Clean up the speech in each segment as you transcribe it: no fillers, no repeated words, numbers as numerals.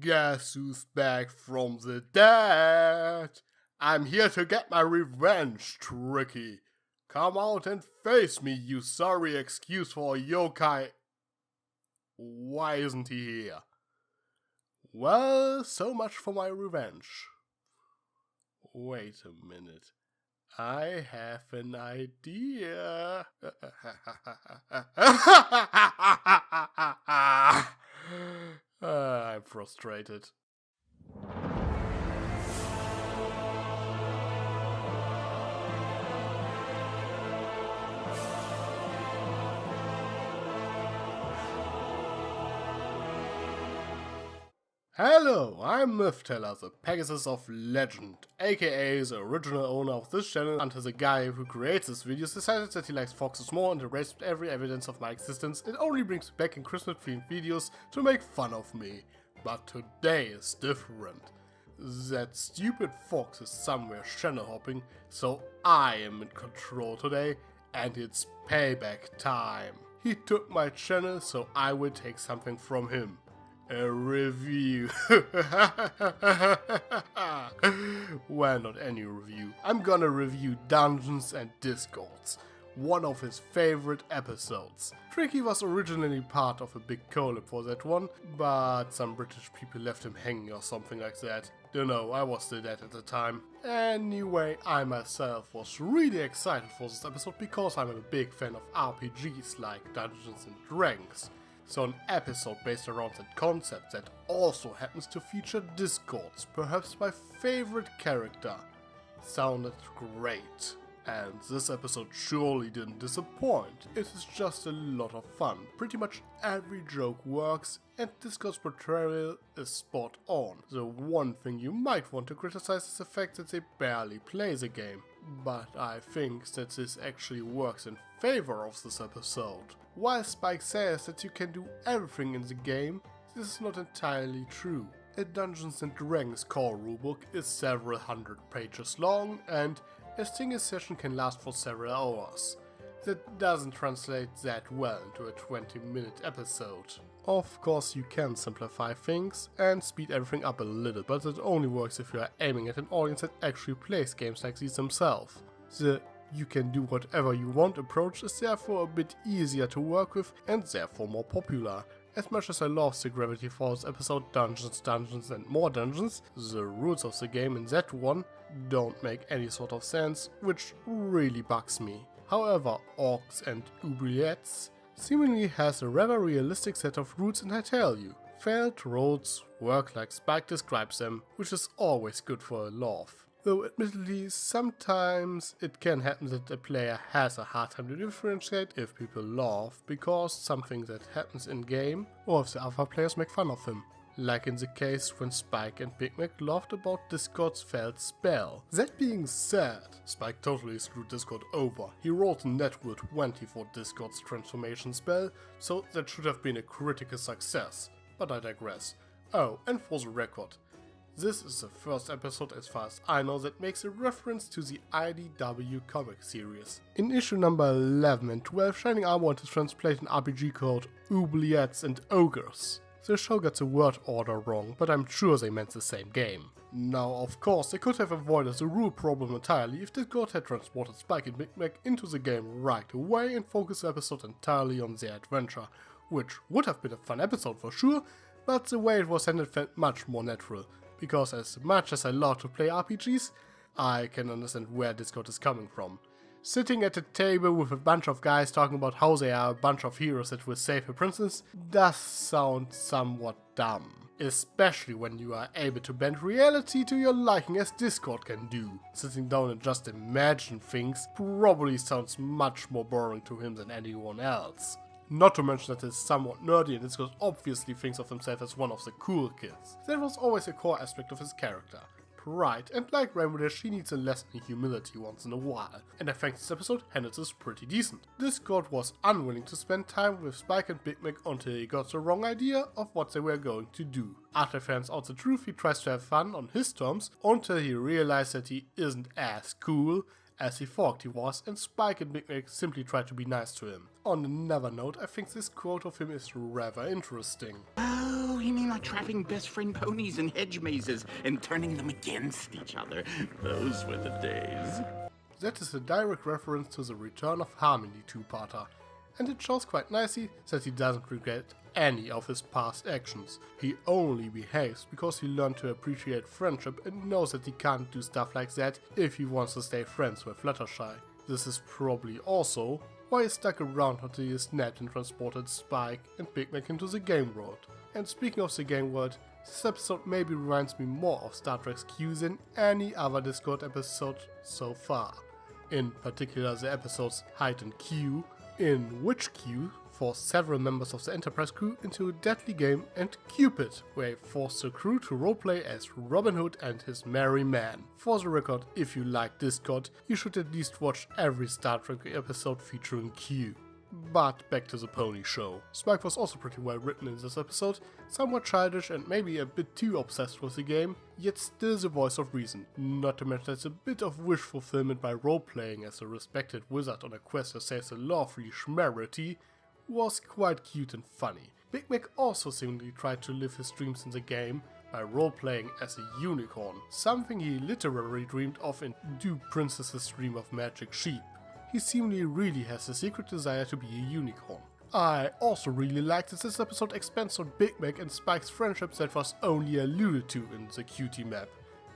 Guess who's back from the dead? I'm here to get my revenge, Tricky. Come out and face me, you sorry excuse for a yokai. Why isn't he here? Well, so much for my revenge. Wait a minute. I have an idea. I'm frustrated. Hello, I'm Mythteller, the Pegasus of Legend, aka the original owner of this channel until the guy who creates these videos decided that he likes foxes more and erased every evidence of my existence. It only brings me back in Christmas-themed videos to make fun of me. But today is different. That stupid fox is somewhere channel hopping, so I am in control today, and it's payback time. He took my channel, so I will take something from him. A review. Well, not any review. I'm gonna review Dungeons and Discords, one of his favorite episodes. Tricky was originally part of a big collab for that one, but some British people left him hanging or something like that. Don't know, I was still dead at the time. Anyway, I myself was really excited for this episode because I'm a big fan of RPGs like Dungeons and Dragons. So an episode based around that concept that also happens to feature Discords, perhaps my favorite character, sounded great. And this episode surely didn't disappoint. It is just a lot of fun. Pretty much every joke works and Discord's portrayal is spot on. The one thing you might want to criticize is the fact that they barely play the game. But I think that this actually works in favor of this episode. While Spike says that you can do everything in the game, this is not entirely true. A Dungeons and Dragons core rulebook is several hundred pages long and a single session can last for several hours. That doesn't translate that well into a 20-minute episode. Of course you can simplify things and speed everything up a little, but it only works if you are aiming at an audience that actually plays games like these themselves. The you can do whatever you want approach is therefore a bit easier to work with and therefore more popular. As much as I love the Gravity Falls episode Dungeons, Dungeons and More Dungeons, the rules of the game in that one don't make any sort of sense, which really bugs me. However, Orcs and Oubliettes seemingly has a rather realistic set of rules, and I tell you, failed roles work like Spike describes them, which is always good for a laugh. Though admittedly, sometimes it can happen that a player has a hard time to differentiate if people laugh because something that happens in game or if the other players make fun of him. Like in the case when Spike and Big Mac laughed about Discord's failed spell. That being said, Spike totally screwed Discord over. He rolled a natural 20 for Discord's transformation spell, so that should have been a critical success. But I digress. Oh, and for the record, this is the first episode as far as I know that makes a reference to the IDW comic series. In issue number 11 and 12, Shining Armor wanted to translate an RPG called Oubliettes and Ogres. The show got the word order wrong, but I'm sure they meant the same game. Now, of course, they could have avoided the rule problem entirely if Discord had transported Spike and Big Mac into the game right away and focused the episode entirely on their adventure, which would have been a fun episode for sure, but the way it was handled felt much more natural. Because as much as I love to play RPGs, I can understand where Discord is coming from. Sitting at a table with a bunch of guys talking about how they are a bunch of heroes that will save a princess does sound somewhat dumb. Especially when you are able to bend reality to your liking as Discord can do. Sitting down and just imagine things probably sounds much more boring to him than anyone else. Not to mention that he's somewhat nerdy and Discord obviously thinks of himself as one of the cool kids. That was always a core aspect of his character. Pride, and like Rainbow Dash, he needs a lesson in humility once in a while, and I think this episode handled this pretty decent. Discord was unwilling to spend time with Spike and Big Mac until he got the wrong idea of what they were going to do. After he finds out the truth, he tries to have fun on his terms until he realizes that he isn't as cool as he thought he was, and Spike and Big Mac simply try to be nice to him. On another note, I think this quote of him is rather interesting. Oh, you mean like trapping best friend ponies in hedge mazes and turning them against each other? Those were the days. That is a direct reference to the Return of Harmony two-parter, and it shows quite nicely that he doesn't regret any of his past actions. He only behaves because he learned to appreciate friendship and knows that he can't do stuff like that if he wants to stay friends with Fluttershy. This is probably also why he stuck around until he snapped and transported Spike and Big Mac into the game world. And speaking of the game world, this episode maybe reminds me more of Star Trek's Q than any other Discord episode so far. In particular the episodes Hide and Q, in which Q forced several members of the Enterprise crew into a deadly game, and Cupid, where he forced the crew to roleplay as Robin Hood and his merry men. For the record, if you like Discord, you should at least watch every Star Trek episode featuring Q. But back to the pony show. Spike was also pretty well written in this episode, somewhat childish and maybe a bit too obsessed with the game, yet still the voice of reason. Not to mention that a bit of wish fulfillment by role-playing as a respected wizard on a quest that saves a lovely Schmerity was quite cute and funny. Big Mac also seemingly tried to live his dreams in the game by role-playing as a unicorn, something he literally dreamed of in Do Princesses Dream of Magic Sheep. He seemingly really has a secret desire to be a unicorn. I also really liked that this episode expands on Big Mac and Spike's friendship that was only alluded to in the Cutie map.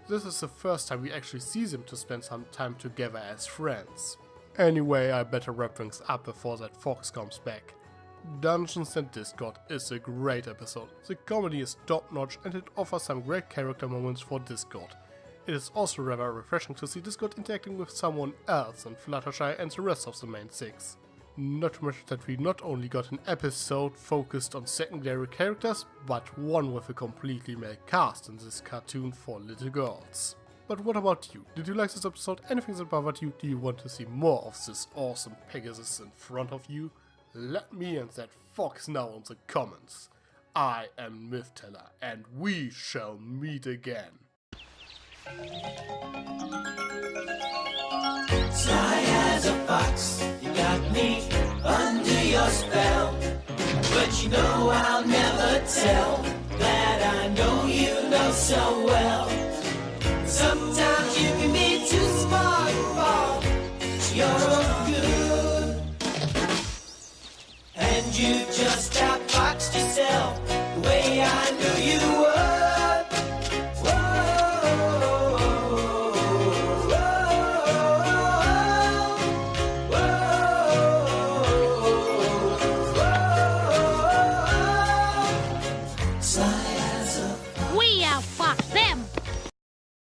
This is the first time we actually see them to spend some time together as friends. Anyway, I better wrap things up before that fox comes back. Dungeons and Discord is a great episode. The comedy is top notch and it offers some great character moments for Discord. It is also rather refreshing to see Discord interacting with someone else than Fluttershy and the rest of the main six. Not to mention that we not only got an episode focused on secondary characters, but one with a completely male cast in this cartoon for little girls. But what about you? Did you like this episode? Anything that bothered you? Do you want to see more of this awesome Pegasus in front of you? Let me and that fox know in the comments. I am Mythteller, and we shall meet again. Sly as a fox, you got me under your spell. But you know I'll never tell that I know you know so well. Sometimes you can be too smart for your own good, and you just outfoxed yourself the way I knew you would. We are fox.